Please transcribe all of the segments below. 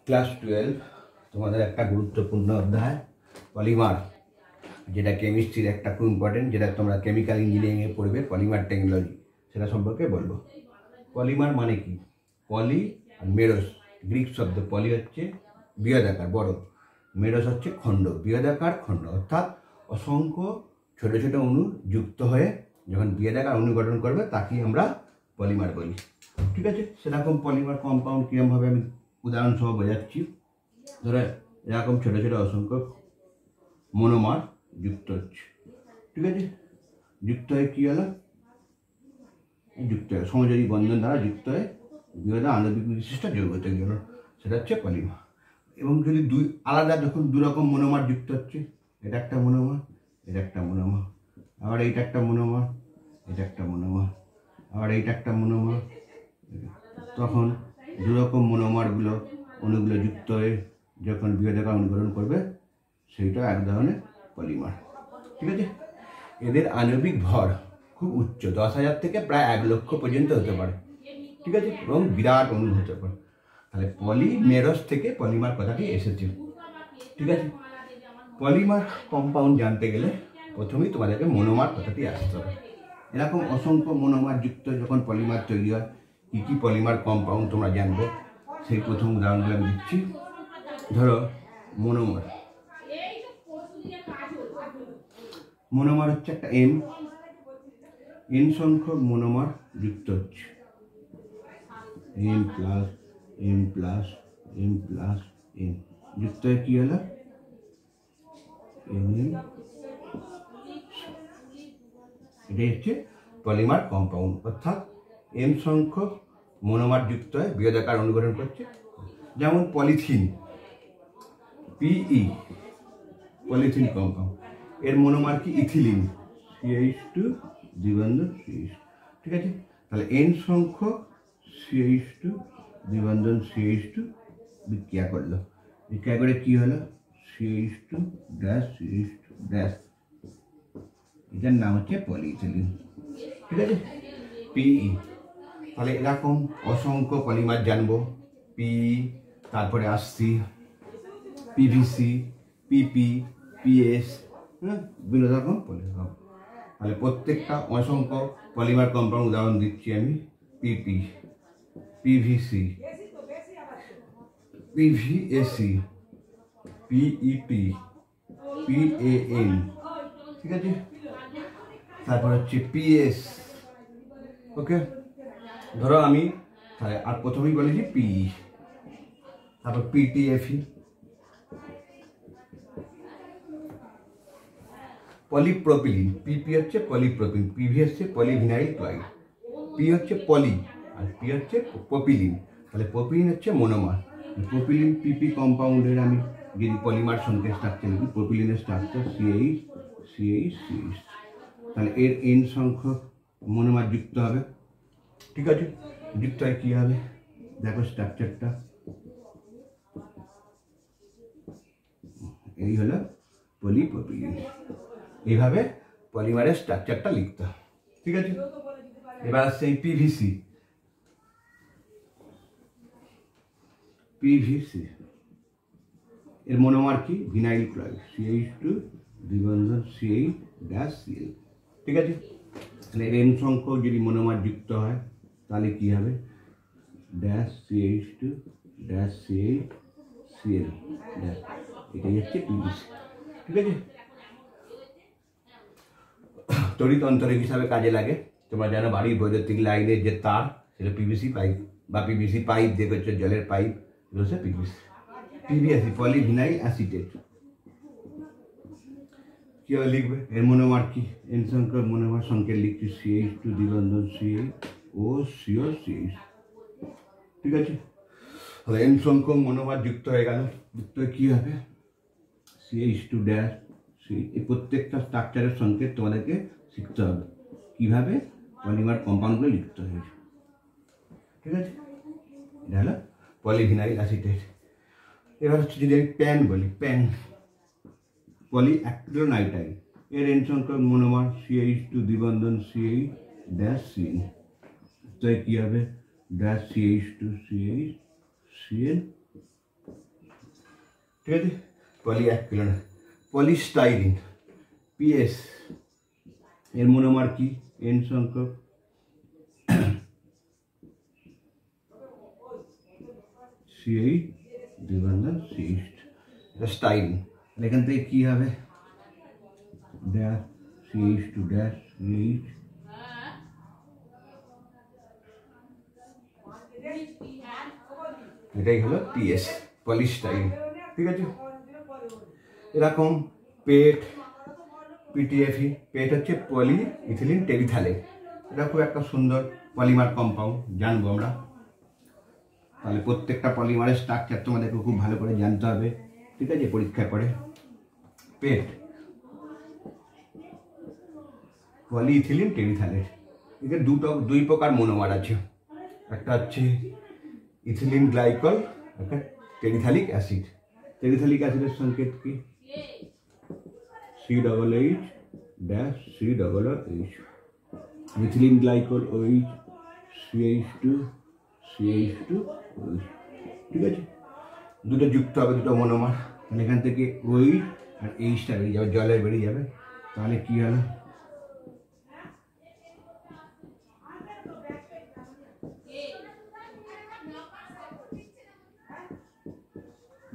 Class 12 তোমাদের একটা গুরুত্বপূর্ণ অধ্যায় পলিমার, যেটা কেমিস্ট্রির একটা খুব ইম্পর্টেন্ট, যেটা তোমরা কেমিক্যাল ইঞ্জিনিয়ারিংয়ে পড়বে, পলিমার টেকনোলজি, সেটা সম্পর্কে বলবো। পলিমার মানে কি? পলি আর মেরস, গ্রিক শব্দ। পলি হচ্ছে বৃহদাকার বড়, মেরস হচ্ছে খণ্ড, বৃহদাকার খণ্ড, অর্থাৎ অসংখ্য ছোট ছোট অণু যুক্ত হয়ে যখন বৃহদাকার অণু গঠন করবে তাকেই আমরা পলিমার বলি। ঠিক আছে, সেরকম পলিমার কম্পাউন্ড কীরকমভাবে আমি উদাহরণসহ বোঝাচ্ছি। ধরো এরকম ছোটো ছোটো অসংখ্য মনোমার যুক্ত হচ্ছে, ঠিক আছে, যুক্ত হয়ে কী হলো? যুক্ত হয়ে সমযোজী বন্ধন দ্বারা যুক্ত হয়ে বৃহৎ আণবিক বিশিষ্ট যৌগ তৈরি হলো, সেটা হচ্ছে পলিমার। এবং যদি দুই আলাদা যখন দু রকম মনোমার যুক্ত হচ্ছে, এটা একটা মনোমার, এটা একটা মনোমার, আবার এইটা একটা মনোমার, এটা একটা মনোমার, আবার এইটা একটা মনোমার, তখন দু রকম মনোমারগুলো অণুগুলো যুক্ত হয়ে যখন বৃহদাকার অনুকরণ করবে, সেইটা এক ধরনের পলিমার। ঠিক আছে, এদের আণবিক ভর খুব উচ্চ, 10,000 থেকে প্রায় 1 লক্ষ পর্যন্ত হতে পারে। ঠিক আছে, এবং বিরাট অণু হতে পারে। তাহলে পলিমেরস থেকে পলিমার কথাটি এসেছে। ঠিক আছে, পলিমার কম্পাউন্ড জানতে গেলে প্রথমেই তোমাদেরকে মনোমার কথাটি আসতে হবে। এরকম অসংখ্য মনোমার যুক্ত যখন পলিমার তৈরি হয়, কী কী পলিমার কম্পাউন্ড তোমরা জানবো, সেই প্রথম উদাহরণগুলো আমি দিচ্ছি। ধরো মনোমার, মনোমার হচ্ছে একটা এন সংখ্যক মনোমার যুক্ত হচ্ছে, N plus N plus N plus N যুক্ত হয়ে কী হলো? এটাই হচ্ছে পলিমার কম্পাউন্ড, অর্থাৎ এম সংখ্যক মনোমার যুক্ত হয়ে বৃহদাকার অনুগঠন করছে। যেমন পলিথিন, পিই, পলিথিন কম্পাউন্ড, এর মনোমার কি? Ethylene, CH2 দ্বিবন্ধন CH। ঠিক আছে, তাহলে এন সংখ্যক CH2 দ্বিবন্ধন CH2 বিক্রিয়া করলো, বিক্রিয়া করে কি হলো? CH2 ড্যাশ CH2 ড্যাশ, এটার নাম হচ্ছে পলিইথিলিন। ঠিক আছে, পিই। তাহলে এরকম অসংখ্য পলিমার জানবো। পিই, তারপরে আসছি পিভিসি, পিপি, পিএস, বিভিন্ন রকম পলিমার। তাহলে প্রত্যেকটা অসংখ্য পলিমার কম্পাউন্ড উদাহরণ দিচ্ছি আমি। পিপি, পিভিসি, পিভিএসি, পিইপি, পিএএন। ঠিক আছে, তারপর হচ্ছে পিএস। ওকে, ধরো আমি তাহলে আর প্রথমেই বলেছি পিই, তারপর পিটিএফই, পলিপ্রোপিলিন, পিপি হচ্ছে পলিপ্রোপিলিন, পিভি হচ্ছে পলিভিনাইল ক্লোরাইড, পি হচ্ছে পলি আর পি হচ্ছে প্রোপিলিন। তাহলে প্রোপিলিন হচ্ছে মনোমার। প্রোপিলিন পিপি কম্পাউন্ডের আমি যদি পলিমার সংখ্যা স্ট্রাকচার লিখি, প্রোপিলিনের স্ট্রাকচার CH CH CH, তাহলে এর এন সংখ্যক মনোমার যুক্ত হবে। ঠিক আছে, যুক্ত হয় কী হবে? দেখো স্ট্রাকচারটা, এই হলো পলিপ্রোপিলিন। এইভাবে পলিমারের স্ট্রাকচারটা লিখতে হবে। ঠিক আছে, এবার আসছে এই পিভিসি। পিভিসি এর মনোমার কি? Vinyl chloride, CH2 দ্বিবন্ধন CH dash Cl। ঠিক আছে, তাহলে এর এন সংখ্যক যদি মনোমার যুক্ত হয় তাহলে কি হবে? Dash CH2 dash CH Cl dash, এটাই হচ্ছে পিভিসি। ঠিক আছে, তড়িৎ অন্তরক হিসাবে কাজে লাগে। তোমরা জানো বাড়ির বৈদ্যুতিক লাইনের যে তার, সেটা পিভিসি পাইপ বা পিভিসি পাইপ যে করছে, জলের পাইপ, এগুলো হচ্ছে পিভিসি। পিভিএসি, polyvinyl acetate. কীভাবে লিখবে? এর মনোমার কি? এন সংখ্যক মনোমার সংকেত লিখছি CH2 দ্বিবন্ধন CH ও CO CH। ঠিক আছে, তাহলে এন সংখ্যক মনোমার যুক্ত হয়ে গেল, যুক্ত হয়ে কী হবে? CH2 dash CH। এই প্রত্যেকটা স্ট্রাকচারের সংকেত তোমাদেরকে শিখতে হবে, কীভাবে পলিমার কম্পাউন্ডগুলো লিখতে হয়েছে। ঠিক আছে, এটা হলো পলিভিনাইল অ্যাসিটেট। এবার হচ্ছে যদি আমি প্যান বলি, প্যান, পলিঅ্যাক্রিলোনাইট্রাইল, এর এন সংখ্যক monomer CH2 দ্বিবন্ধন CH dash Cl। তো কী হবে? ড্যাশ CH2 CH Cl ঠিক আছে, পলি 1 কিলো না। পলিস্টাইরিন PS, এর মনোমার কি? N সংখ্যক। CH দ্বিবন্ধন CH, এটা স্টাইরিন। এখান থেকে কি হবে? Dash CH two dash CH, এটাই হলো PS, পলিস্টাইরিন। ঠিক আছে, এরকম পেট PTFE, পেট হচ্ছে পলি ইথিলিন টেরিথালেট। এটা খুব একটা সুন্দর পলিমার কম্পাউন্ড, জানবো আমরা। তাহলে প্রত্যেকটা পলিমারের স্ট্রাকচার তোমাদেরকে খুব ভালো করে জানতে হবে, ঠিক আছে, পরীক্ষা করে। পেট পলি ইথিলিন টেরিথালেট, এদের দুই প্রকার মনোমার আছে, একটা হচ্ছে ইথিলিন গ্লাইকল, একটা টেরিথালিক অ্যাসিড। টেরিথালিক অ্যাসিডের সংকেত কি? CHH dash COOH, ethylene glycol OH, CH2OH। ঠিক আছে, দুটো যুক্ত হবে, দুটো মনোমার। তাহলে এখান থেকে OH আর Hটা বেরিয়ে যাবে, জলে বেরিয়ে যাবে। তাহলে কি হলো?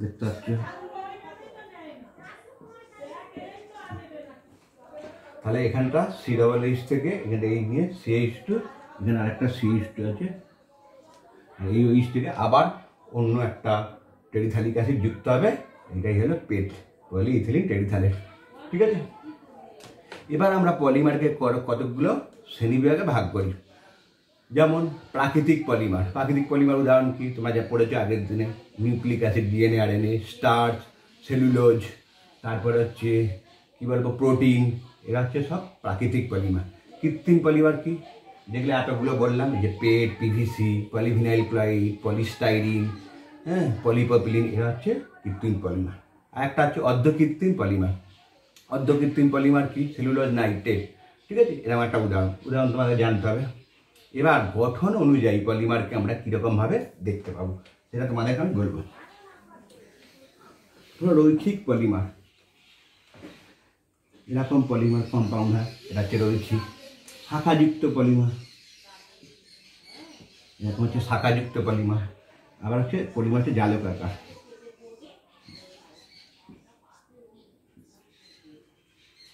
দেখতে পাচ্ছ? তাহলে এখানটা COOH থেকে এখানে এই নিয়ে CH2, এখানে আরেকটা CH2 আছে, এই OH থেকে আবার অন্য একটা টেরিথালিক অ্যাসিড যুক্ত হবে। এটাই হলো পেট, পলি ইথিলিন টেরিথালেট। ঠিক আছে, এবার আমরা পলিমারকে কতগুলো শ্রেণীবিভাগে ভাগ করি। যেমন প্রাকৃতিক পলিমার। প্রাকৃতিক পলিমার উদাহরণ কি? তোমরা যা পড়েছো আগের দিনে, nucleic acid, DNA RNA, starch, cellulose, তারপরে হচ্ছে কি বলবো প্রোটিন, এরা হচ্ছে সব প্রাকৃতিক পলিমার। কৃত্রিম পলিমার কি? যেগুলো এতগুলো বললাম, যে পেট, PVC, polyvinyl chloride, polystyrene, polypropylene, এরা হচ্ছে কৃত্রিম পলিমার। আর একটা হচ্ছে অর্ধকৃত্রিম পলিমার। অর্ধকৃত্রিম পলিমার কি? Cellulose nitrate. ঠিক আছে, এরকম একটা উদাহরণ তোমাদের জানতে হবে। এবার গঠন অনুযায়ী পলিমারকে আমরা কীরকমভাবে দেখতে পাবো সেটা তোমাদেরকে আমি বলবো। রৈখিক পলিমার, এরকম পলিমার কম্পাউন্ড হয়, এটা হচ্ছে রৈখিক। শাখাযুক্ত পলিমার, এরকম হচ্ছে শাখাযুক্ত পলিমার। আবার হচ্ছে পলিমার হচ্ছে জালকাকার।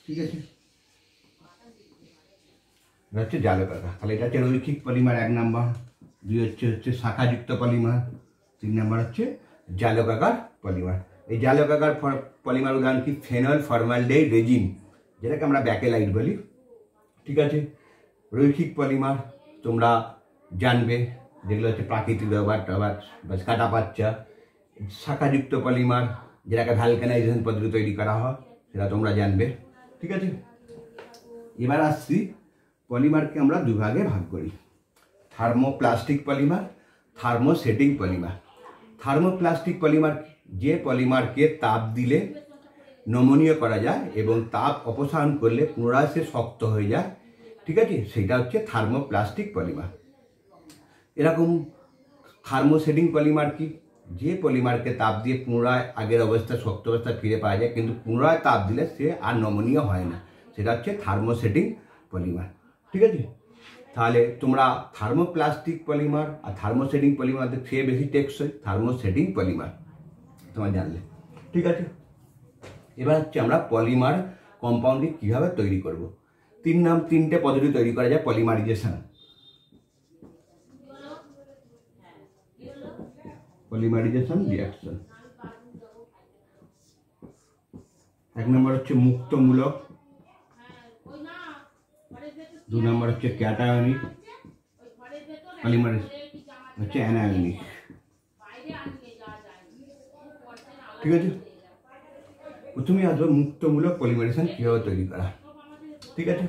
ঠিক আছে, এটা হচ্ছে জালকাকার। তাহলে এটা হচ্ছে রৈখিক পলিমার 1 নম্বর। 2 হচ্ছে শাখাযুক্ত পলিমার। 3 নম্বর হচ্ছে জালকাকার পলিমার। এই জালকাকার পলিমার উদাহরণ কি? ফেনল ফর্মালডিহাইড রেজিন, যেটাকে আমরা ব্যাকেলাইট বলি। ঠিক আছে, রৈখিক পলিমার তোমরা জানবে, যেগুলো হচ্ছে প্রাকৃতিক ব্যবহার বা কাটা পাচ্চা। শাখাযুক্ত পলিমার, যেটাকে ভ্যালকানাইজেশন পদ্ধতি তৈরি করা হয়, সেটা তোমরা জানবে। ঠিক আছে, এবার আসছি পলিমারকে আমরা দুভাগে ভাগ করি। Thermoplastic polymer, thermosetting polymer. Thermoplastic polymer, যে পলিমারকে তাপ দিলে নমনীয় করা যায় এবং তাপ অপসারণ করলে পুনরায় সে শক্ত হয়ে যায়। ঠিক আছে, সেটা হচ্ছে থার্মোপ্লাস্টিক পলিমার। এরকম থার্মোসেটিং পলিমার কি? যে পলিমারকে তাপ দিয়ে পুনরায় আগের অবস্থা, শক্ত অবস্থায় ফিরে পাওয়া যায়, কিন্তু পুনরায় তাপ দিলে সে আর নমনীয় হয় না, সেটা হচ্ছে থার্মোসেটিং পলিমার। ঠিক আছে, তাহলে তোমরা থার্মোপ্লাস্টিক পলিমার আর থার্মোসেটিং পলিমার খেয়ে বেশি টেকসই থার্মোসেটিং পলিমার তোমরা জানলে। ঠিক আছে, এবার হচ্ছে আমরা পলিমার কম্পাউন্ডটি কীভাবে তৈরি করব। 3টে পদ্ধতি তৈরি করা যায় পলিমারাইজেশন। Polymerisation reaction. 1 নম্বর হচ্ছে মুক্তমূলক, 2 নম্বর হচ্ছে ক্যাটায়নিক, পলিমারেজ হচ্ছে অ্যানায়নিক। ঠিক আছে, প্রথমে আসবে মুক্তমূলক পলিমারেশন কীভাবে তৈরি করা। ঠিক আছে,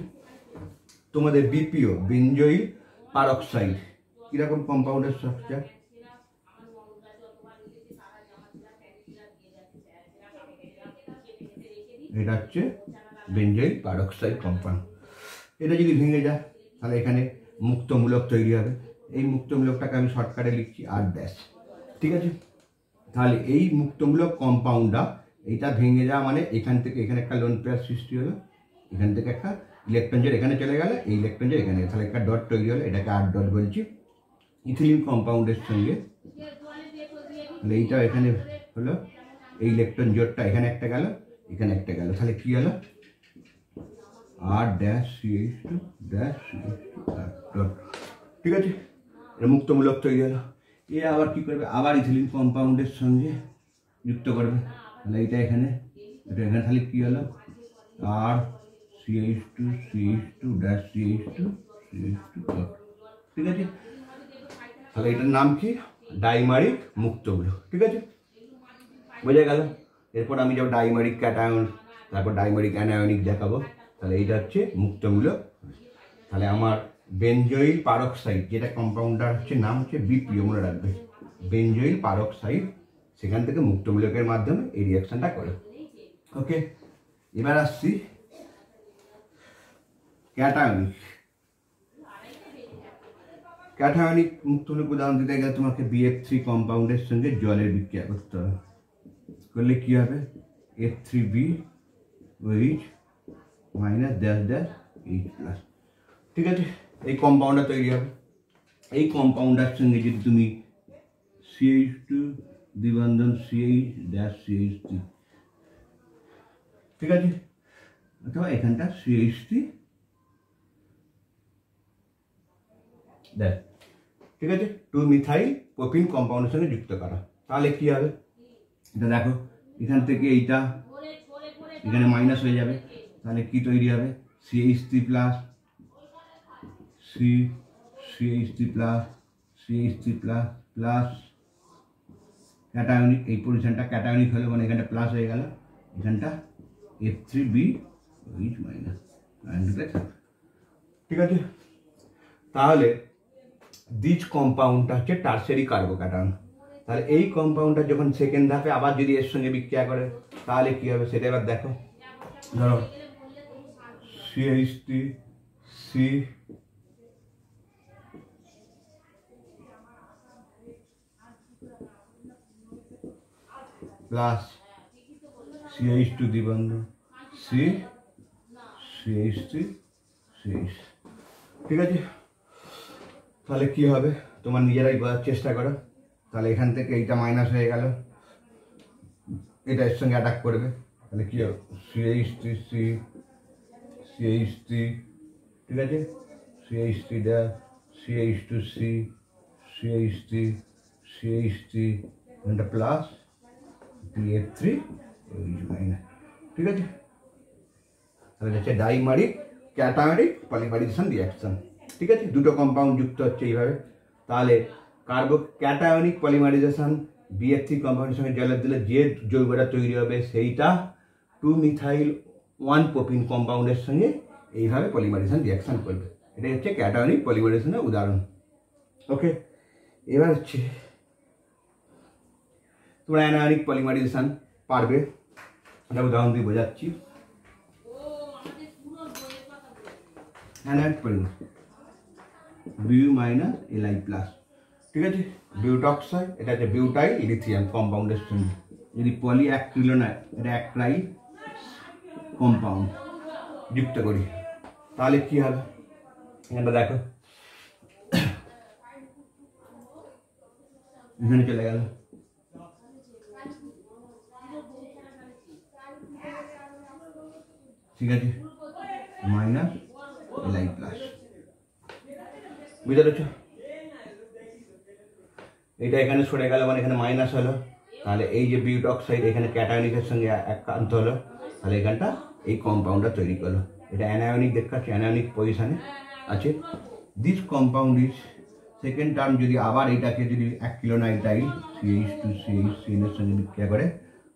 তোমাদের BPO, বেনজোইল পারক্সাইড, কীরকম কম্পাউন্ডের স্ট্রাকচার? এটা হচ্ছে বেনজোইল পারক্সাইড কম্পাউন্ড। এটা যদি ভেঙে যায় তাহলে এখানে মুক্তমূলক তৈরি হবে। এই মুক্তমূলকটাকে আমি শর্টকাটে লিখছি R'। ঠিক আছে, তাহলে এই মুক্তমূলক কম্পাউন্ডটা এইটা ভেঙে যাওয়া মানে এখান থেকে এখানে একটা লোন পেয়ার সৃষ্টি হলো, এখান থেকে একটা ইলেকট্রন জোড় এখানে চলে গেলে, এই ইলেকট্রন জোড় এখানে, তাহলে একটা ডট তৈরি হলো, এটাকে আর ডট বলছি। ইথিলিন কম্পাউন্ডের সঙ্গে তাহলে এইটা এখানে হলো, এই ইলেকট্রন জোড়টা এখানে একটা গেল, এখানে একটা গেল, তাহলে কি হলো আর dash CH2 dash CH2 dot. ঠিক আছে, এটা মুক্তমূলক তৈরি হলো। এ আবার কি করবে, আবার ইথিলিন কম্পাউন্ডের সঙ্গে যুক্ত করবে, তাহলে এইটা এখানে, এটা এখানে, তাহলে কি হলো আর CH2 CH2 dash CH2 CH2 dot. ঠিক আছে, তাহলে এটার নাম কি, ডাইমারিক মুক্তমূলক। ঠিক আছে, বোঝা গেল। এরপর আমি যাব ডাইমারিক ক্যাটায়ন, তারপর ডাইমারিক অ্যানায়নিক দেখাবো। তাহলে এইটা হচ্ছে মুক্তমূলক। তাহলে আমার বেনজোইল পারক্সাইড, যেটা কম্পাউন্ডার হচ্ছে নাম হচ্ছে বিপিও, মনে রাখবে, বেনজোইল পারক্সাইড, সেখান থেকে মুক্তমূলকের মাধ্যমে এই রিয়াকশনটা করে। ওকে, এবার আসছি ক্যাটায়নিক। ক্যাটায়নিক মুক্তমূলক উদাহরণ দিতে গেলে তোমাকে BF3 কম্পাউন্ডের সঙ্গে জলের বিক্রিয়া করতে হবে। করলে কি হবে, F3B OH minus dash dash H plus. ঠিক আছে, এই কম্পাউন্ডার তৈরি হবে। এই কম্পাউন্ডার সঙ্গে যদি তুমি CH2 দ্বিবন্ধন CH ড্যাশ CH3, ঠিক আছে, অথবা এখানটা CH3 দেখ, ঠিক আছে, 2-মিথাইল প্রোপিন কম্পাউন্ডের সঙ্গে যুক্ত করা। তাহলে কি হবে, এটা দেখো, এখান থেকে এইটা এখানে মাইনাস হয়ে যাবে, তাহলে কি তৈরি হবে, CH3 plus CH3 plus CH3 plus plus cationic, এই পজিশনটা ক্যাটায়নিক হলো মানে এখানটা প্লাস হয়ে গেল, এখানটা F3B OH মাইনাস। ঠিক আছে, তাহলে দ্বিজ কম্পাউন্ডটা হচ্ছে টারশিয়ারি কার্বোক্যাটায়ন। তাহলে এই কম্পাউন্ডটা যখন সেকেন্ড ধাপে আবার যদি এর সঙ্গে বিক্রিয়া করে তাহলে কি হবে সেটা এবার দেখো। ধরো CH3 C plus CH2 দ্বিবন্ধন C CH3 CH। ঠিক আছে, তাহলে কি হবে তোমার নিজেরাই বোঝার চেষ্টা করো। তাহলে এখান থেকে এইটা মাইনাস হয়ে গেল, এটা এর সঙ্গে অ্যাটাক করবে, তাহলে কি হবে CH3 C CH3, ঠিক আছে, CH3 dash CH2 C CH3 CH3 এটা প্লাস BF3 মাইনাস। ঠিক আছে, তাহলে হচ্ছে ডাইমারিক ক্যাটায়নিক পলিমারাইজেশন রিঅ্যাকশন। ঠিক আছে, দুটো কম্পাউন্ড যুক্ত হচ্ছে এইভাবে। তাহলে ক্যাটায়নিক পলিমারাইজেশন BF3 কম্পাউন্ডের সঙ্গে জলের দিলে যে যৌগটা তৈরি হবে সেইটা 2-মিথাইল 1-প্রোপিন কম্পাউন্ডের সঙ্গে এইভাবে পলিমারাইজেশন রিঅ্যাকশন করবে। এটাই হচ্ছে ক্যাটায়নিক পলিমারাইজেশনের উদাহরণ। ওকে, এবার হচ্ছে তোমরা অ্যানায়নিক পলিমারাইজেশন পারবে, এটা উদাহরণ দিয়ে বোঝাচ্ছি। অ্যানায়নিক পলিমারাইজেশন বিউ মাইনাস Li প্লাস, ঠিক আছে, বিউটক্সাইড, এটা হচ্ছে বিউটাইল লিথিয়াম কম্পাউন্ডের সঙ্গে যদি পলি অ্যাক্রিলোনাইড, এটা অ্যাক্রাইল কম্পাউন্ড যুক্ত করি তাহলে কি হবে, এখানটা দেখো, এখানে চলে গেল, ঠিক আছে, মাইনাস Li প্লাস। বুঝতে পারছো, এটা এখানে সরে গেল মানে এখানে মাইনাস হলো, তাহলে এই যে বিউটক্সাইড এখানে ক্যাটায়নিকের সঙ্গে একান্ত হলো, তাহলে এখানটা এই কম্পাউন্ডটা তৈরি করলো। এটা অ্যানায়নিক দেখাচ্ছে, অ্যানায়নিক পজিশনে আছে। This compound is second term যদি আবার এটাকে যদি অ্যাক্রিলোনাইট্রাইল CH2 CH3 এর সঙ্গে বিক্রিয়া করে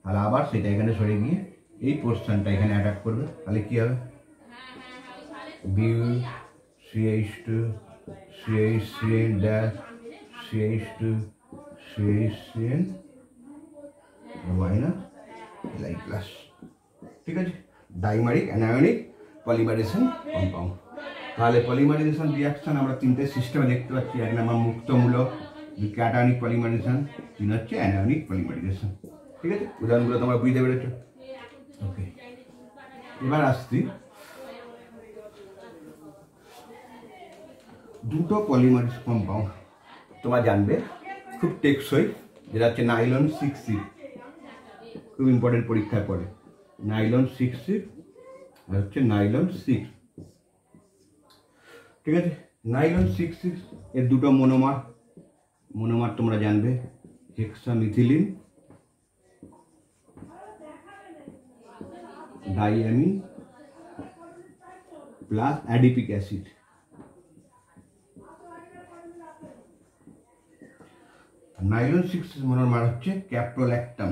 তাহলে আবার সেটা এখানে সরে গিয়ে এই পোর্শনটা এখানে অ্যাটাক করবে, তাহলে কি হবে বিউ CH2 CH3 dash CH2 CH3 minus Li plus. ঠিক আছে, ডাইমারিক অ্যানায়নিক পলিমারাইজেশন কম্পাউন্ড। তাহলে পলিমারাইজেশন রিঅ্যাকশন আমরা তিনটে সিস্টেমে দেখতে পাচ্ছি। এক নম্বর মুক্তমূলক, ক্যাটায়নিক পলিমারাইজেশন, 3 হচ্ছে অ্যানায়নিক পলিমারাইজেশন। ঠিক আছে, উদাহরণগুলো তোমরা বুঝতে পেরেছো। ওকে, এবার আসছি দুটো পলিমারেজ কম্পাউন্ড তোমরা জানবে খুব টেকসই, যেটা হচ্ছে নাইলন 6C, খুব ইম্পর্টেন্ট পরীক্ষায় পড়ে। নাইলন 6C আর হচ্ছে নাইলন 6। ঠিক আছে, নাইলন 6C এর দুটো মনোমার তোমরা জানবে, hexamethylene diamine plus adipic acid. Nylon 6 monomer হচ্ছে ক্যাপ্রোল্যাক্টাম।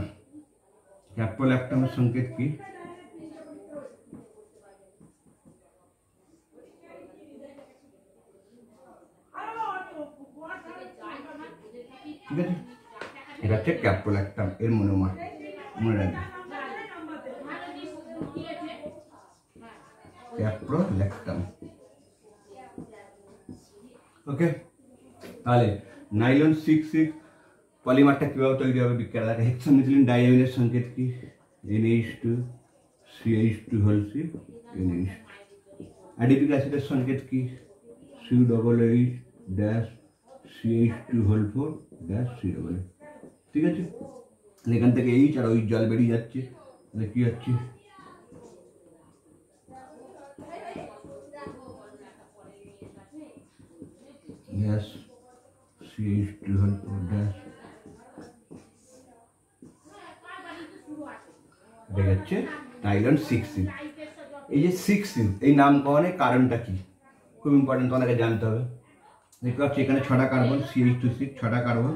ক্যাপ্রোল্যাক্টামের সংকেত কি? ঠিক আছে, এটা হচ্ছে ক্যাপ্রোল্যাক্টাম এর মনোমার, মনে রাখবে ক্যাপ্রোল্যাক্টাম। ওকে, তাহলে নাইলন 6C পলিমারটা কিভাবে তৈরি হবে বিক্রিয়া? হেক্সামিথিলিন ডাইঅ্যামিনের সংকেত কি? NH2 CH2 whole C NH। Adipic অ্যাসিডের সংকেত কি? COOH dash CH2 whole 4 dash COOH। ঠিক আছে, এখান থেকে H আর ওই জল বেরিয়ে যাচ্ছে, তাহলে কি হচ্ছে? গ্যাস CH2 হোল 4 ড্যাশ, এটা হচ্ছে নাইলন 6C। এই যে 6C এই নামকরণের কারণটা কি? খুব ইম্পর্টেন্ট, তোমাকে জানতে হবে। দেখতে পাচ্ছি এখানে 6টা কার্বন, CH2C 6টা কার্বন,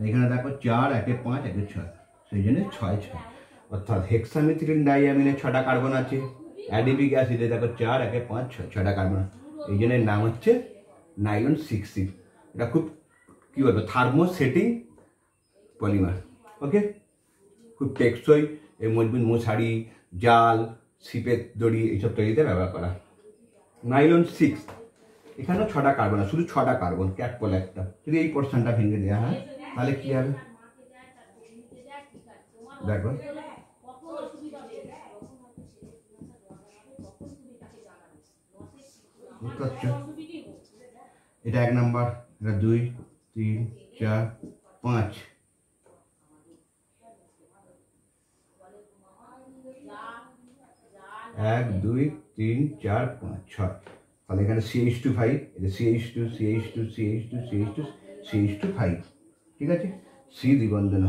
এখানে দেখো 4, 1 5 1 6, সেই জন্য 6 6। অর্থাৎ হেক্সামিথিলিন ডাইঅ্যামিনে 6টা কার্বন আছে, অ্যাডিপিক অ্যাসিডে দেখো 4, 1 5 6, 6টা কার্বন, এই জন্য নাম হচ্ছে নাইলন 6C। এটা খুব কি বলবো, থার্মোসেটিং পলিমার। ওকে, খুব টেকসই, এই মজবুত মশারি, জাল, ছিপের দড়ি এইসব তৈরিতে ব্যবহার করা। নাইলন 6 এখানেও 6টা কার্বন, শুধু 6টা কার্বন, ক্যাপ্রোল্যাক্টাম। যদি এই পোর্শনটা ভেঙে দেওয়া হয় তাহলে কি হবে দেখো, বুঝতে পারছো? এটা 1 নাম্বার, এটা 2 3 4 5, 1 2 3 4 5 6। তাহলে এখানে CH2 5, এটা CH2 CH2 CH2 CH2 CH2 5। ঠিক আছে, C দ্বিবন্ধন,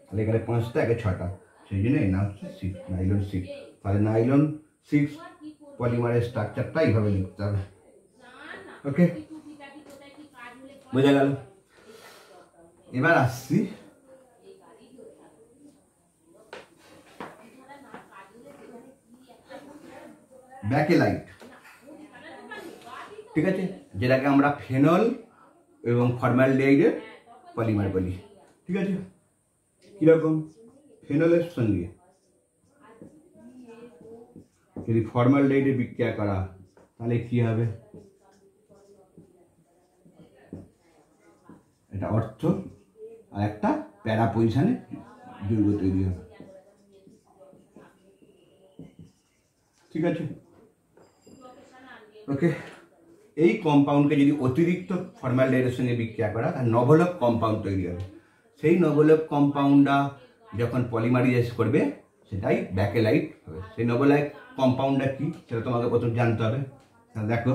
তাহলে এখানে 5টা, একে 6টা, সেই জন্য এই নাম হচ্ছে 6, নাইলন 6। তাহলে নাইলন 6 পলিমারের স্ট্রাকচারটা এইভাবে লিখতে হবে। ওকে, বোঝা গেল? এবার আসছি ব্যাকেলাইট। ঠিক আছে, যেটাকে আমরা ফেনল এবং ফর্মালডিহাইডের পলিমার বলি। ঠিক আছে, কিরকম? ফেনলের সঙ্গে যদি ফর্মালডিহাইডে বিক্রিয়া করা তাহলে কি হবে? এটা অর্থ আর একটা প্যারা পজিশনে যৌগ তৈরি হবে। ঠিক আছে, ওকে। এই কম্পাউন্ডকে যদি অতিরিক্ত ফর্মালডিহাইডের সঙ্গে বিক্রিয়া করা তার নভলক কম্পাউন্ড তৈরি হবে। সেই নভলক কম্পাউন্ডটা যখন পলিমারাইজ করবে সেটাই ব্যাকেলাইট হবে। সেই নভলক কম্পাউন্ডটা কি সেটা তোমাকে প্রথম জানতে হবে। দেখো,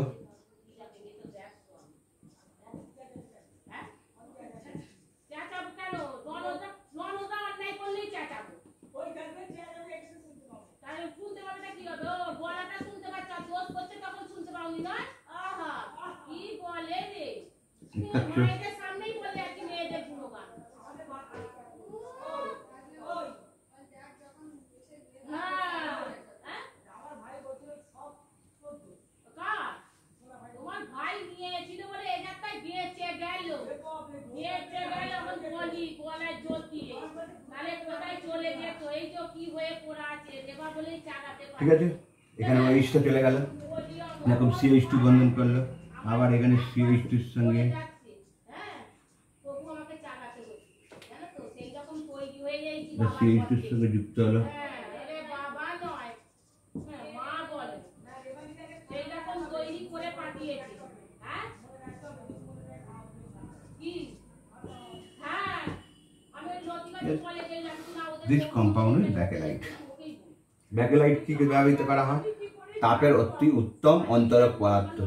ঠিক আছে, এখানে OH চলে গেল, এরকম CH2 বন্ধন করলো, আবার এখানে CH2 এর সঙ্গে CH2 এর সঙ্গে যুক্ত হলো। This compound is bakelite. Bakelite কি ব্যবহৃত করা হয়? তাপের অতি উত্তম অন্তরক পদার্থ।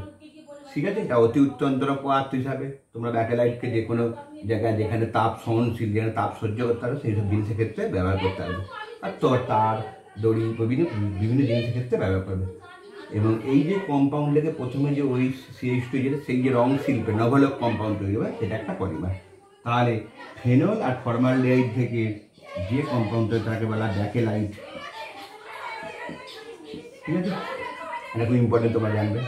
ঠিক আছে, এটা অতি উত্তম অন্তরক পদার্থ হিসাবে তোমরা ব্যাকেলাইটকে যে কোনো জায়গায় যেখানে তাপ সহনশীল, যেখানে তাপ সহ্য করতে পারবে সেই সব জিনিসের ক্ষেত্রে ব্যবহার করতে পারবে। আর তার দড়ি বিভিন্ন জিনিসের ক্ষেত্রে ব্যবহার করবে। এবং এই যে কম্পাউন্ডটাকে প্রথমে যে ওই CH2 যেটা সেই যে রং শিল্পে নভলক কম্পাউন্ড তৈরি হবে সেটা একটা পলিমার। তাহলে ফেনল আর ফর্মালডিহাইড থেকে যে কম্পাউন্ডটা তাকে বলা ব্যাকেলাইট। ঠিক আছে, এটা খুব ইম্পর্টেন্ট, তোমরা জানবে।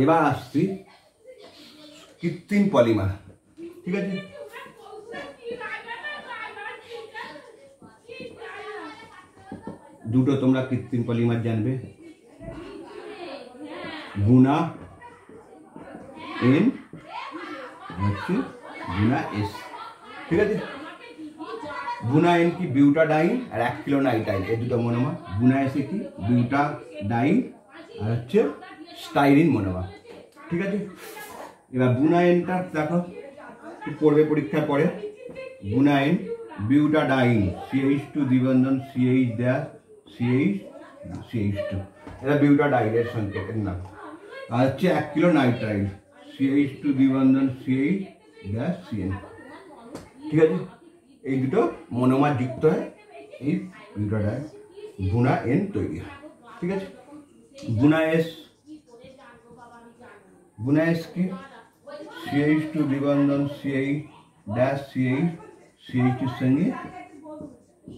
এবার আসছি কৃত্রিম পলিমার। ঠিক আছে, দুটো তোমরা কৃত্রিম পলিমার জানবে, গুণা N হচ্ছে গুণা S। ঠিক আছে, গুণা N কি বিউটাডাইন আর অ্যাক্রিলোনাইট্রাইল, এই দুটো মনোমার। গুণা S কি বিউটাডাইন আর হচ্ছে স্টাইরিন মনোমার। ঠিক আছে, এবার গুণা Nটা দেখো পড়বে পরীক্ষার পরে। গুণা N butadiene CH2 দ্বিবন্ধন CH dash CH2, এটা বিউটাডাইনের সংকেতের নাম। আর হচ্ছে acrylonitrile CH2 দ্বিবন্ধন CH dash CN। ঠিক আছে, এই দুটো মনোমার যুক্ত হয় এই বিউটাডাইন গুণা N তৈরি হয়। ঠিক আছে, গুণা S কি CH2 দ্বিবন্ধন CH ড্যাশ CH2 এর সঙ্গে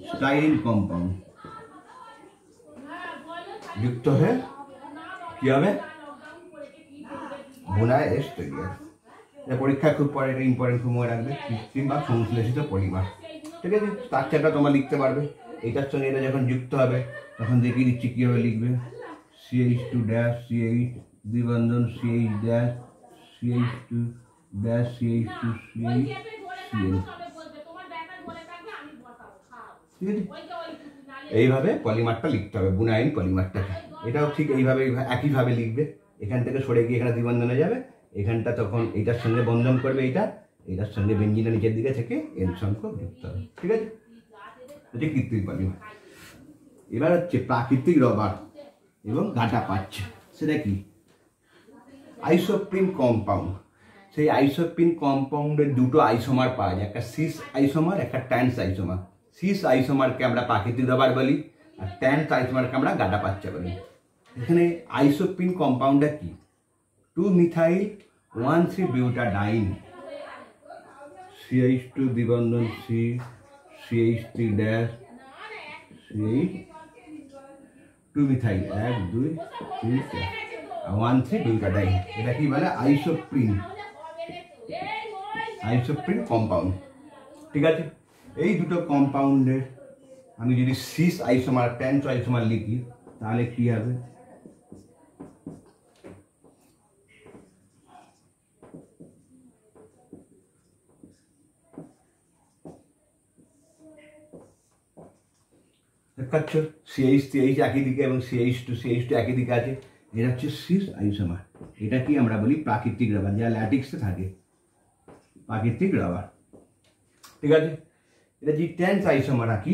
স্টাইরিন কম্পাউন্ড যুক্ত হয়ে কি হবে, গুণা S তৈরি হয়। পরীক্ষা খুব পরে এটা ইম্পর্টেন্ট, খুব মনে রাখবে, কৃত্রিম বা সংশ্লেষিত পলিমার। ঠিক আছে, স্ট্রাকচারটা তোমরা লিখতে পারবে। এটার সঙ্গে এটা যখন যুক্ত হবে তখন দেখিয়ে দিচ্ছি কীভাবে লিখবে। CH2 ড্যাশ CH দ্বিবন্ধন CH dash CH2 dash CH2 CH CN। ঠিক আছে, এইভাবে পলিমারটা লিখতে হবে, বুনাইন পলিমারটাকে। এটাও ঠিক এইভাবে একইভাবে লিখবে। এখান থেকে সরে গিয়ে এখানে দ্বিবন্ধনে যাবে, এখানটা তখন এইটার সঙ্গে বন্ধন করবে, এইটার সঙ্গে বেঞ্জিনটা নিচের দিকে থেকে N সংখ্যক যুক্ত হবে। ঠিক আছে, এটা কৃত্রিম পলিমার। এবার হচ্ছে প্রাকৃতিক রবার এবং গাঁটা পাচ্ছে, সেটা কি আইসোপ্রিন কম্পাউন্ড। সেই আইসোপ্রিন কম্পাউন্ডের দুটো আইসোমার পাওয়া যায়, একটা সিস আইসোমার, একটা ট্যান্স আইসোমার। সিস আইসোমারকে আমরা প্রাকৃতিক রবার বলি, আর ট্যান্স আইসোমারকে আমরা গাঁটা পাচ্চা বলি। এখানে আইসোপ্রিন কম্পাউন্ডটা কি, 2-মিথাইল-1,3-বিউটাডাইন CH2 দ্বিবন্ধন C CH3 dash CH 2-মিথাইল 1 2 3 4 1,3-বিউটাডাইন। এটা কি বলে আইসোপ্রিন কম্পাউন্ড। ঠিক আছে, এই দুটো কম্পাউন্ডের আমি যদি সিস আইসোমার ট্যান্স আইসোমার লিখি তাহলে কি হবে, CH3H একই দিকে এবং CH2 একই দিকে আছে। এটা হচ্ছে সিস আইসোমার। এটা কি আমরা বলি প্রাকৃতিক রাবার, যা ল্যাটিক্সে থাকে, প্রাকৃতিক রাবার। ঠিক আছে, এটা যে ট্যান্স আইসোমার কি,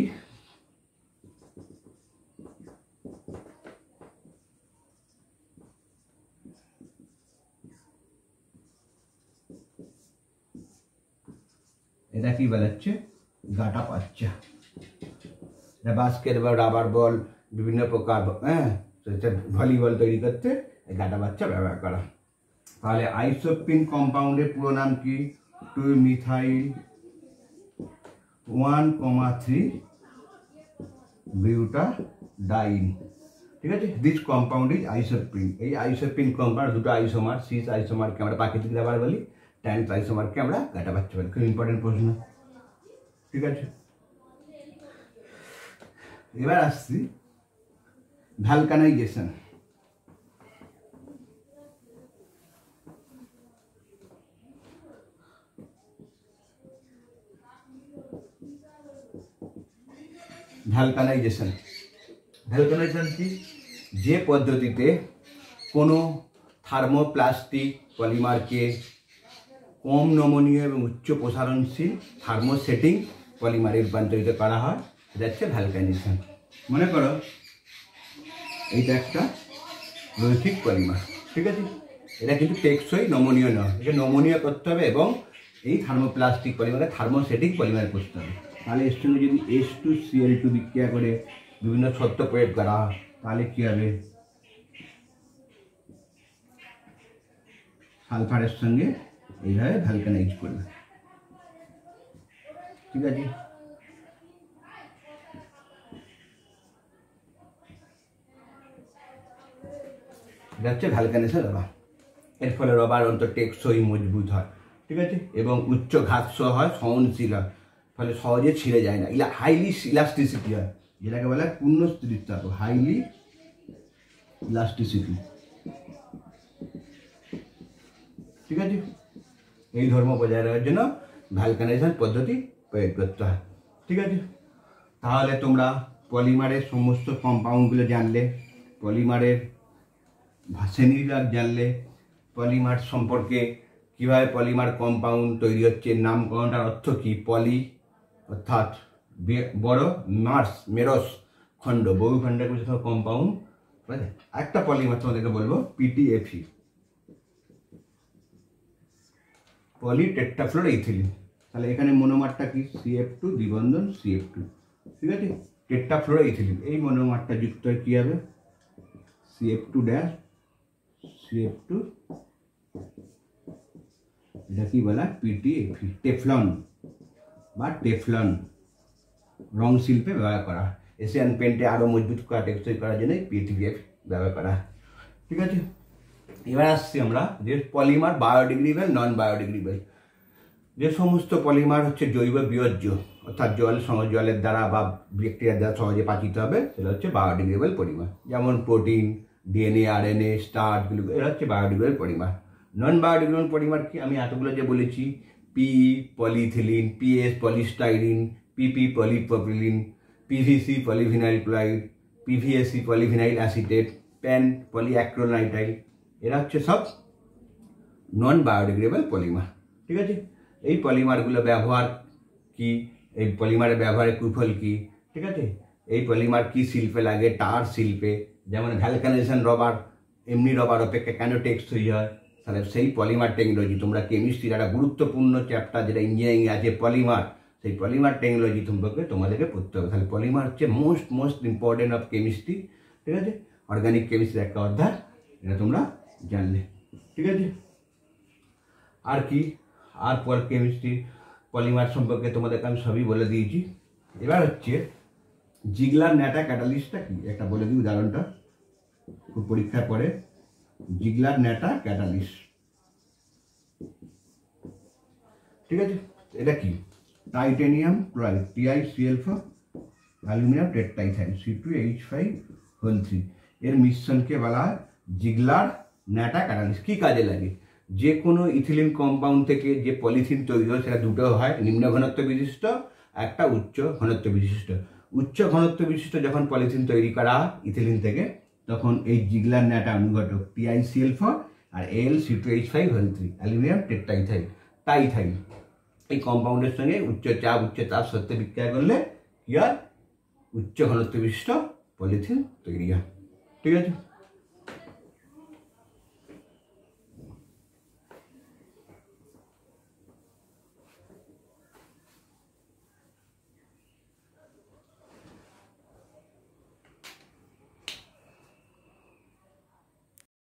এটা কি বলাচ্ছে গাঁটা পাচ্চা। বাস্কেট বল, রাবার বল, বিভিন্ন প্রকার ভলিবল তৈরি করতে গাঁটা বাচ্চা ব্যবহার করা। তাহলে আইসোপ্রিন কম্পাউন্ডের পুরো নাম কি, 2-মিথাইল-1,3-বিউটাডাইন। ঠিক আছে, দিস কম্পাউন্ড ইজ আইসোপ্রিন। এই আইসোপ্রিন কম্পাউন্ড দুটো আইসোমার, সিস আইসোমারকে আমরা প্রাকৃতিক রাবার বলি, ট্যান্স আইসোমারকে আমরা গাঁটা বাচ্চা বলি। খুব ইম্পর্টেন্ট প্রশ্ন। ঠিক আছে, এবার আসছি ভ্যালকানাইজেশন। ভ্যালকানাইজেশন। ভ্যালকানাইজেশন কি? যে পদ্ধতিতে কোনো থার্মোপ্লাস্টিক পলিমারকে কম নমনীয় এবং উচ্চ প্রসারণশীল থার্মোসেটিং পলিমারে রূপান্তরিত করা হয়, সেটা হচ্ছে ভ্যালকানাইজেশন। মনে করো এইটা একটা রৈখিক পলিমার, ঠিক আছে? এটা কিন্তু টেকসই নমনীয় নয়, এটা নমনীয় করতে হবে এবং এই থার্মোপ্লাস্টিক পলিমারকে থার্মোসেটিক পলিমার করতে হবে। তাহলে এর সঙ্গে যদি H2Cl2 বিক্রিয়া করে বিভিন্ন শর্ত প্রয়োগ করা হয়, তাহলে কী হবে? সালফারের সঙ্গে এইভাবে ভ্যালকানাইজ করবে, ঠিক আছে? এটা হচ্ছে ভ্যালকানাইজেশন রবার। এর ফলে রবার অন্তত টেকসই মজবুত হয়, ঠিক আছে, এবং উচ্চ ঘাতস হয়, সহনশীল হয়, ফলে সহজে ছিঁড়ে যায় না। হাইলি ইলাস্টিসিটি হয়, যেটাকে বলে পূর্ণ স্থিতিত্ব, হাইলি ইলাস্টিসিটি, ঠিক আছে? এই ধর্ম বজায় রাখার জন্য ভ্যালকানাইজেশন পদ্ধতি প্রয়োগ করতে হয়, ঠিক আছে? তাহলে তোমরা পলিমারের সমস্ত কম্পাউন্ডগুলো জানলে, পলিমারের শ্রেণীবিভাগ জানলে, পলিমার সম্পর্কে কীভাবে পলিমার কম্পাউন্ড তৈরি হচ্ছে, নামকরণটার অর্থ কী, পলি অর্থাৎ বড়, মার্স মেরস খণ্ড, বহুখণ্ডের কম্পাউন্ড। একটা পলিমার তোমাদেরকে বলবো PTFE, পলিটেট্রাফ্লোরোইথিলিন। তাহলে এখানে মনোমারটা কি? CF2 দ্বিবন্ধন CF2, ঠিক আছে? টেট্রাফ্লোরোইথিলিন, এই মনোমারটা যুক্ত হয় কী হবে? CF2 ড্যাশ CF2, এটা কি বলা? PTFE, টেফলন বা টেফলন রং শিল্পে ব্যবহার করা হয়। এশিয়ান পেন্টে আরও মজবুত করা, টেকসই করার জন্য PTFE ব্যবহার করা হয়, ঠিক আছে? এবার আসছি আমরা যে পলিমার বায়োডিগ্রেডেবল, নন বায়োডিগ্রেডেবল। যে সমস্ত পলিমার হচ্ছে জৈব বিয়োজ্য, অর্থাৎ জলের দ্বারা বা ব্যাকটেরিয়ার দ্বারা সহজে পাচিত হবে, সেটা হচ্ছে বায়োডিগ্রেডেবল পলিমার। যেমন প্রোটিন, DNA, RNA, স্টার্চগুলো, এরা হচ্ছে biodegradable polymer. Non biodegradable polymer কি? আমি এতগুলো যে বলেছি, PE polyethylene, PS polystyrene, PP polypropylene, PVC polyvinyl chloride, PVAC polyvinyl acetate, PAN polyacrylamide, এরা হচ্ছে সব নন বায়োডিগ্রেডেবল পলিমার, ঠিক আছে? এই পলিমারগুলো ব্যবহার কি, এই পলিমারের ব্যবহারের কুফল কি, ঠিক আছে? এই পলিমার কি শিল্পে লাগে? টার শিল্পে। যেমন ভ্যালকানাইজেশন রবার এমনি রবার অপেক্ষা কেন টেকসই হয়, তাহলে সেই পলিমার টেকনোলজি তোমরা কেমিস্ট্রির একটা গুরুত্বপূর্ণ চ্যাপ্টার যেটা ইঞ্জিনিয়ারিং আছে পলিমার, সেই পলিমার টেকনোলজি সম্পর্কে তোমাদেরকে পড়তে হবে। তাহলে পলিমার হচ্ছে মোস্ট ইম্পর্টেন্ট অফ কেমিস্ট্রি, ঠিক আছে? অর্গানিক কেমিস্ট্রির একটা অধ্যায়, এটা তোমরা জানলে, ঠিক আছে? আর কি? আর পর কেমিস্ট্রি পলিমার সম্পর্কে তোমাদেরকে আমি সবই বলে দিয়েছি। এবার হচ্ছে জিগলার ন্যাটা ক্যাটালিস্টটা কি, একটা বলে দিই উদাহরণটা, খুব পরীক্ষার পরে। জিগলার ন্যাটা ক্যাটালিস্ট, ঠিক আছে? এটা কি? Titanium chloride TiCl4, aluminium টেট্রাইথাইল C2H5O3, এর মিশ্রণকে বলা হয় জিগলার ন্যাটা ক্যাটালিস্ট। কী কাজে লাগে? যে কোনো ইথিলিন কম্পাউন্ড থেকে যে পলিথিন তৈরি হয়, সেটা দুটো হয়, নিম্ন ঘনত্ব বিশিষ্ট, একটা উচ্চ ঘনত্ব বিশিষ্ট। উচ্চ ঘনত্ব বিশিষ্ট যখন পলিথিন তৈরি করা হয় ইথিলিন থেকে, তখন এই জিগলার ন্যাটা অনুঘটক TiCl4 আর Al C2H5O3, অ্যালুমিনিয়াম টেট্রাইথাইল, এই কম্পাউন্ডের সঙ্গে উচ্চ চাপ সত্ত্বে বিক্রিয়া করলে কি হয়? উচ্চ ঘনত্ব বিশিষ্ট পলিথিন তৈরি হয়, ঠিক আছে?